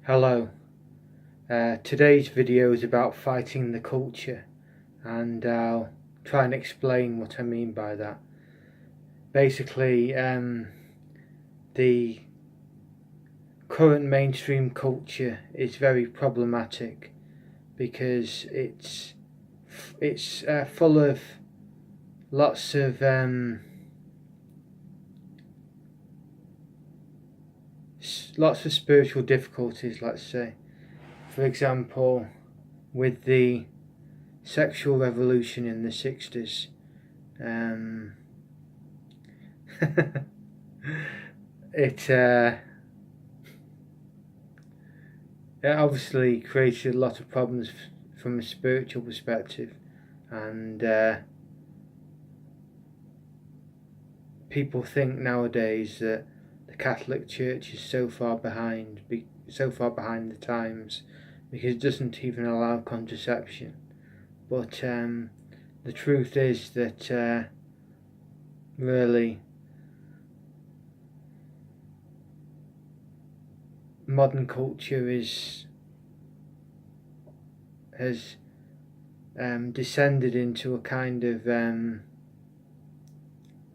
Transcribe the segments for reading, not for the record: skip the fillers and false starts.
Hello, today's video is about fighting the culture, and I'll try and explain what I mean by that. Basically, the current mainstream culture is very problematic because it's full of lots of spiritual difficulties, let's say. For example, with the sexual revolution in the 60s, it obviously created a lot of problems from a spiritual perspective, and people think nowadays that the Catholic Church is so far behind the times because it doesn't even allow contraception. But the truth is that really modern culture has descended into a kind of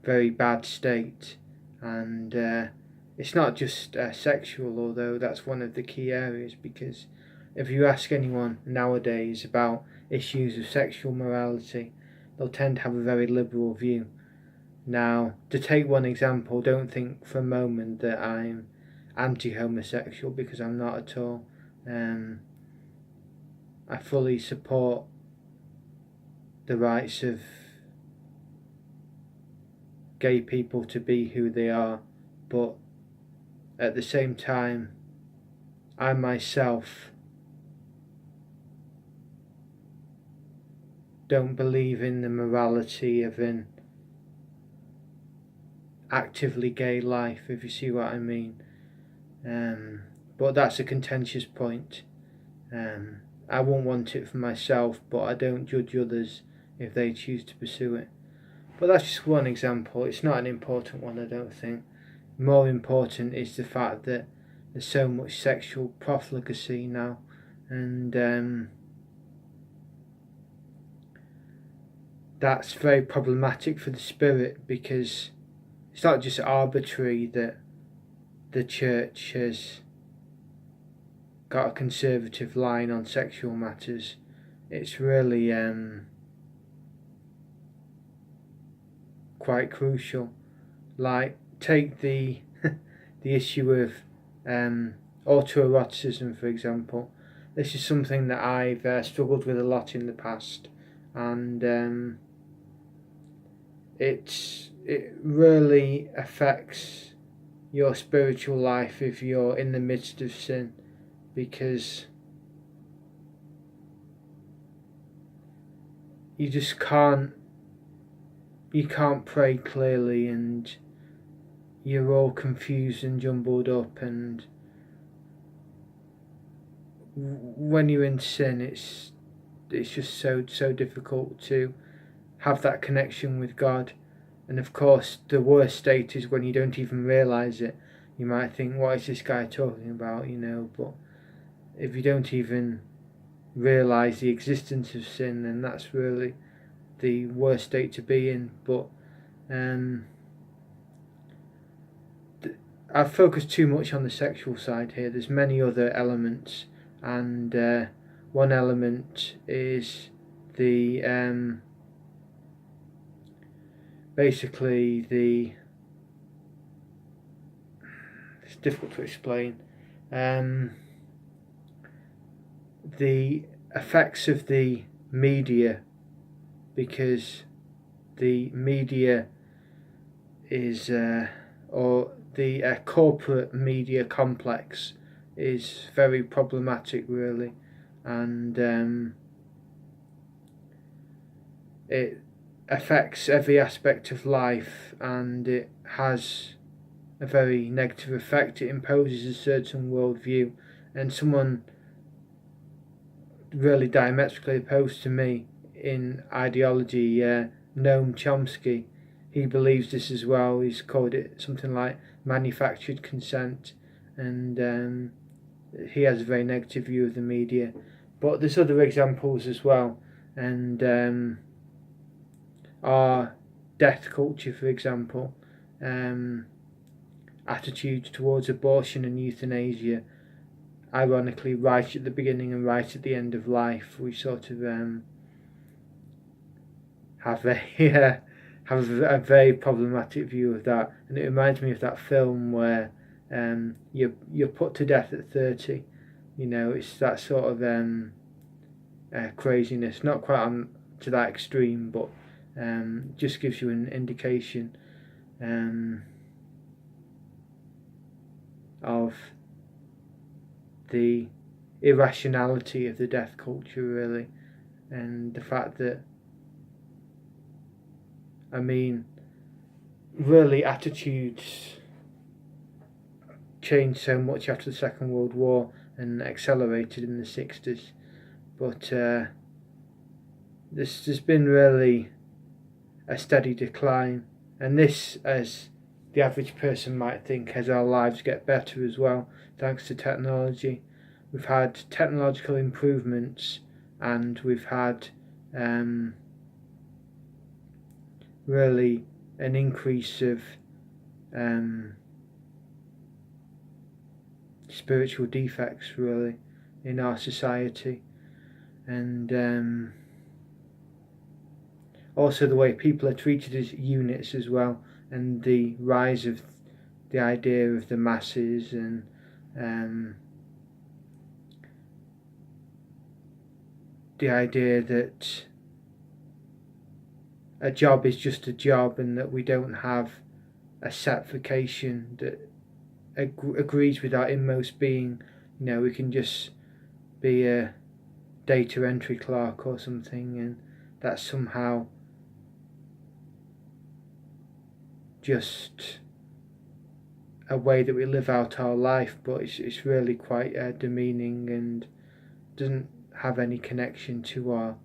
very bad state, and it's not just sexual, although that's one of the key areas, because if you ask anyone nowadays about issues of sexual morality, they'll tend to have a very liberal view. Now, to take one example, don't think for a moment that I'm anti-homosexual, because I'm not at all. I fully support the rights of gay people to be who they are, but at the same time, I myself don't believe in the morality of an actively gay life, if you see what I mean. But that's a contentious point. I won't want it for myself, but I don't judge others if they choose to pursue it. But that's just one example. It's not an important one, I don't think. More important is the fact that there's so much sexual profligacy now, and that's very problematic for the spirit, because it's not just arbitrary that the church has got a conservative line on sexual matters. It's really quite crucial. Like, take the the issue of autoeroticism, for example. This is something that I've struggled with a lot in the past, and it really affects your spiritual life if you're in the midst of sin, because you just can't pray clearly, and you're all confused and jumbled up, and when you're in sin, it's just so difficult to have that connection with God. And of course, the worst state is when you don't even realise it. You might think, what is this guy talking about, but if you don't even realise the existence of sin, then that's really the worst state to be in. But I've focused too much on the sexual side here. There's many other elements, and one element is the basically it's difficult to explain, the effects of the media, because the media is or the corporate media complex is very problematic, really, and it affects every aspect of life, and it has a very negative effect. It imposes a certain worldview, and someone really diametrically opposed to me in ideology, Noam Chomsky, he believes this as well. He's called it something like manufactured consent, and he has a very negative view of the media. But there's other examples as well, and our death culture, for example, attitudes towards abortion and euthanasia. Ironically, right at the beginning and right at the end of life, we sort of have a very problematic view of that. And it reminds me of that film where you're put to death at 30. It's that sort of craziness, not quite on to that extreme, but just gives you an indication of the irrationality of the death culture, really, and the fact that, really attitudes changed so much after the Second World War and accelerated in the 60s, but there's been really a steady decline, and this, as the average person might think, as our lives get better as well, thanks to technology. We've had technological improvements, and we've had really an increase of spiritual defects, really, in our society, and also the way people are treated as units as well, and the rise of the idea of the masses, and the idea that a job is just a job, and that we don't have a set vocation that agrees with our inmost being. We can just be a data entry clerk or something, and that's somehow just a way that we live out our life, but it's really quite demeaning and doesn't have any connection to our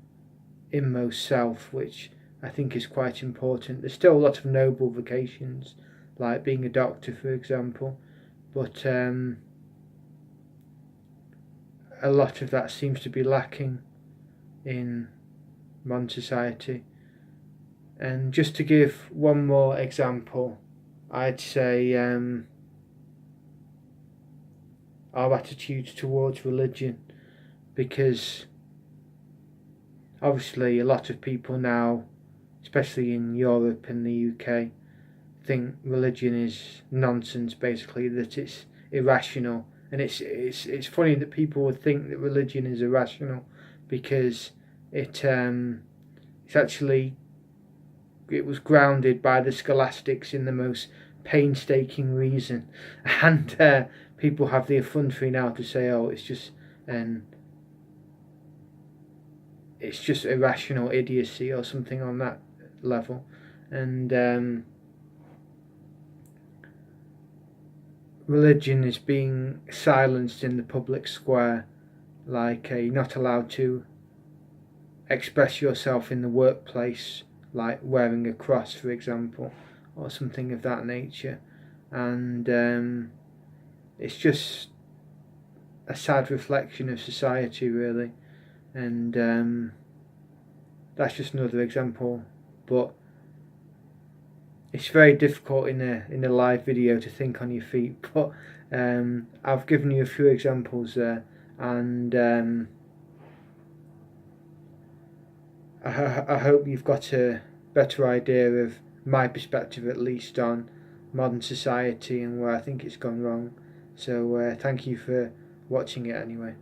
inmost self, which I think is quite important. There's still a lot of noble vocations, like being a doctor, for example, but a lot of that seems to be lacking in modern society. And just to give one more example, I'd say our attitudes towards religion, because obviously a lot of people now, especially in Europe and the UK, think religion is nonsense, basically, that it's irrational. And it's funny that people would think that religion is irrational, because it's actually, it was grounded by the scholastics in the most painstaking reason, and people have the effrontery now to say, oh, it's just irrational idiocy or something on that level. And religion is being silenced in the public square, like you're not allowed to express yourself in the workplace, like wearing a cross, for example, or something of that nature. And it's just a sad reflection of society, really. And that's just another example, but it's very difficult in a live video to think on your feet. But I've given you a few examples there, and I hope you've got a better idea of my perspective, at least, on modern society and where I think it's gone wrong. So thank you for watching it anyway.